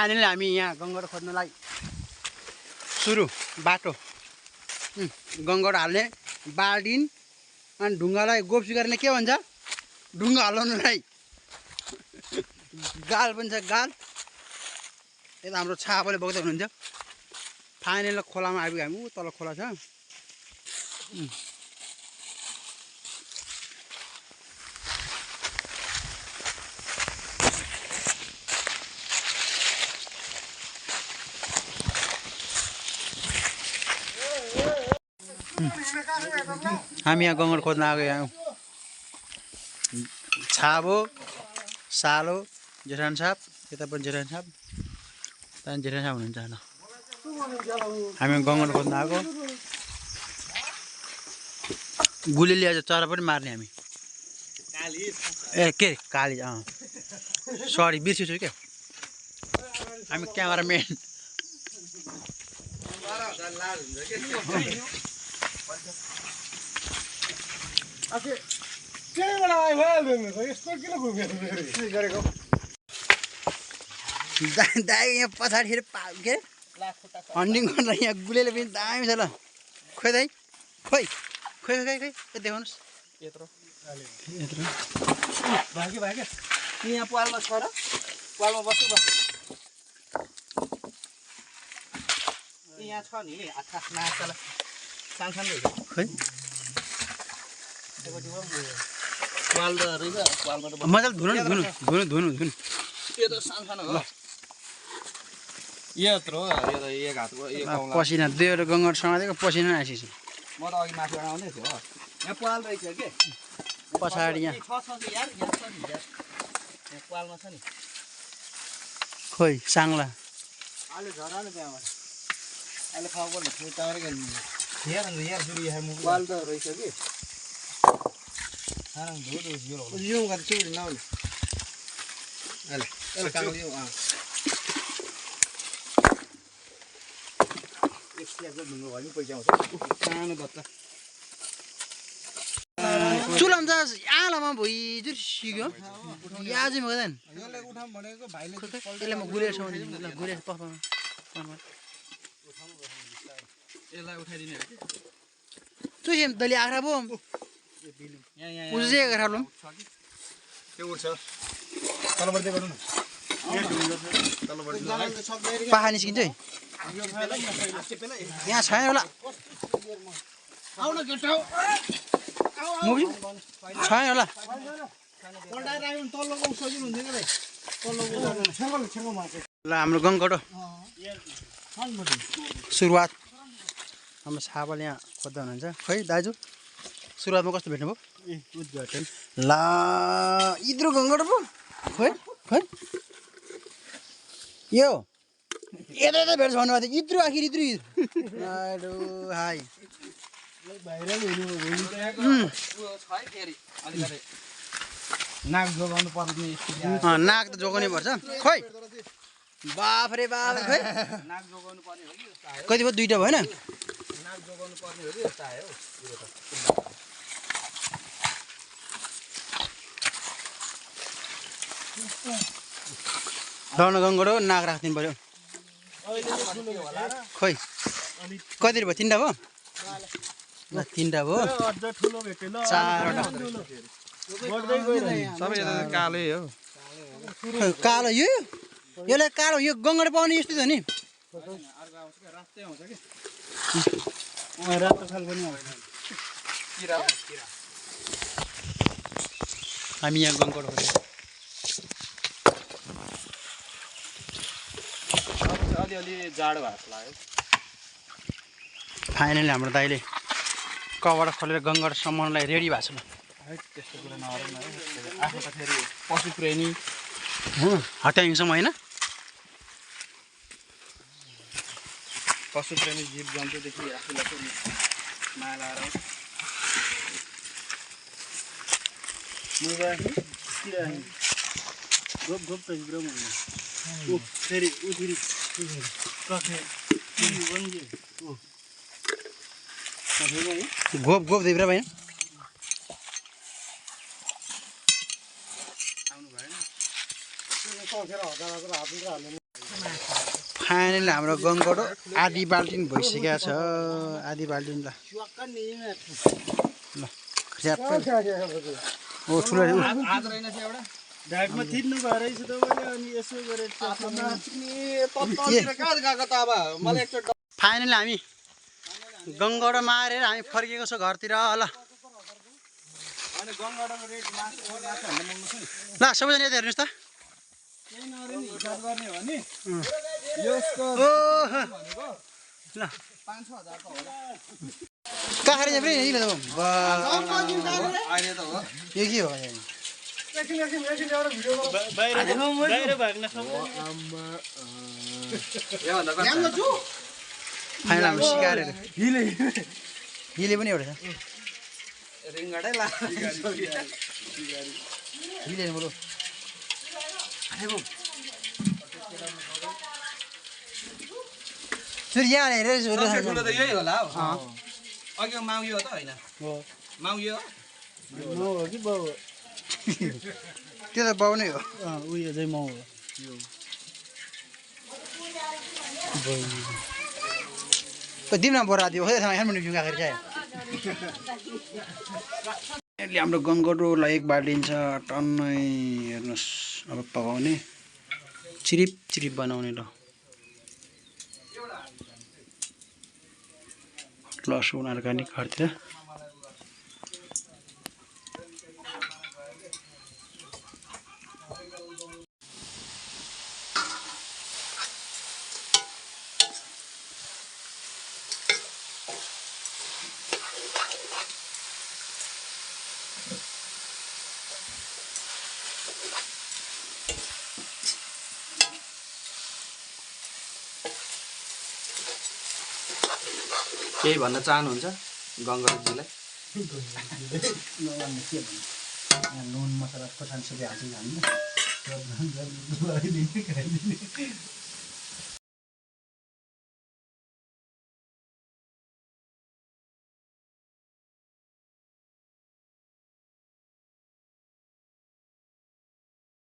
finally हामी यहाँ गङ्गड खोज्नलाई सुरु बाटो गङ्गड हाल्ने बाल्टिन अनि ढुङ्गालाई गोप्सी गर्ने के भन्छ ढुङ्गा हल्लाउनलाई गाल पनि छ गाल यता हाम्रो छापाले बग्दै हुनुहुन्छ फाइनली खोलामा आइपुग्यो हामी तल खोला छ हामी यहाँ गङ्गड खोज्न आएको यहाँ छाबो सालो जेठान साहब यता पनि जेठान साहब त्यहाँदेखि जेठान साहब हुनुहुन्छ होइन हामी गङ्गड खोज्न आएको गुलीले आज चरा पनि मार्ने हामी ए के काली सरी बिर्सिछु क्या हामी क्यामेराम्यान दाइ यहाँ पछाडि के हन्डिङ गरेर यहाँ गुलेले पनि दामी छ ल खोइ दाइ खोइ खोइ खोइ खोइ देखाउनुहोस् यत्रो यत्रो भाग्यो भाग्यो यहाँ पालमा छ र पालमा बस्नु बस्नु यहाँ छ नि आथा नाचल सानसानो खोइ पाल त रहेछ पालमा त मजाले धुनु धुनु धुनु धुनु धुनु यो त सानसानो हो यत्रो हो यो त एक हातको यो पसिना देउरो गङ्गड समातेको पसिना आइसक्यो म त अघि माथि आउँदै थियो हो यहाँ पाल रहेछ के पछाडि यहाँ छ यार यहाँ छ नि यार यहाँ पालमा छ नि खोइ साङ्ला अहिले झरा नि त्यहाँबाट अहिले खाऊ पर्ने थियो तार गेल्नु यार अन्त यार सुरु यहाँ मुख पाल त रहेछ के सानो धुर यो गर्छ नि लाउनु अहिले अहिले काङ्गो यो चुलाम त आलामा भुइँ सिक्यो आज मगादैन यसलाई म गुरेसम्म गुरेस यसलाई उठाइदिने चुसेम तैँले आँखा पो उठ्छ आँखा लो त्यो उठ्छ तलबाट गर्नु न पाखा निस्किन्छ है यहाँ छैन होला छैन होला ल हाम्रो गङ्गड सुरुवात हाम्रो छापाले यहाँ खोज्दा हुनुहुन्छ खै दाजु सुरुवातमा कस्तो भेट्नुभयो ल इद्रो गङ्गड पो खोइ खोइ यो यता यता भेट्छ भन्नुभएको थियो इत्रु आखिर इत्रु हाई नाक त जोगाउनै पर्छ खोइ बाफ रे बाफ खोइ कति भयो दुईवटा भएन लौन गङ्गड हो नाक राखिदिनु पऱ्यो खोइ कति भयो तिनवटा भयो ल तिनवटा भयो चारवटा कालै हो कालो यो यसलाई कालो यो गङ्गड पाउने यस्तो छ नि हामी यहाँ गङ्गड हो अलि जाडो भएको लाग्यो फाइनली हाम्रो दाइले कबाट खोलेर गङ्गड सम्मानलाई रेडी भएको छ ल त्यस्तो कुरा नगरौँ न आफू त फेरि पशु प्रेमी हत्या हिंसम होइन पशु प्रेमी जीव जन्तुदेखि आफूलाई पनि माया लगाएर गोप गोप त ग्रम ओ फेरि उ फेरि गोप गोप देब्रा भएन आउनु भएन फाइनली हाम्रो गङ्गडो आधी बाल्टिन भइसकेको छ आधी बाल्टिन ल ल ओ ठुलो हात रहेन थियो एउटा ढाडमा थिच्नु भएर रहेछ तपाईँले अनि यसो गरेर मलाई एकचोटि फाइनली हामी गङ्गडो मारेर हामी फर्केको छौँ घरतिर ल अनि गङ्गडोको रेट ल सबैजना यता हेर्नुहोस् त केही नगर्ने हिसाब गर्ने हो नि यसको भनेको ल 5-6 हजार त होला काखरी चाहिँ पनि यही त अहिले त हो यो के हो बाहिर भाग्न फाइनल हाम्रो सिकाएर हिले पनि एउटा छ रिङ्गडै ला हिले बोलो फेरि यहाँ हेरेर ठुलो त यही होला हौ अघि माउयो त होइन माउयो माउ हो कि बाउ हो त्यो त बाउ नै हो उयो चाहिँ माउ हो दिउँ न बरा दियो खोइ हेर्नु जुङ्गा खाएर चाहिँ यसले हाम्रो गङ्गडोलाई एक बाल्टिन्छ टन्नै हेर्नुहोस् अब पकाउने चिरिप चिरिप बनाउने ल लसुन अर्ग्यानिक घरतिर केही भन्न चाहनुहुन्छ गङ्गडोजीलाई नुन मसला खोर्सानी सबै हाल्छ हामी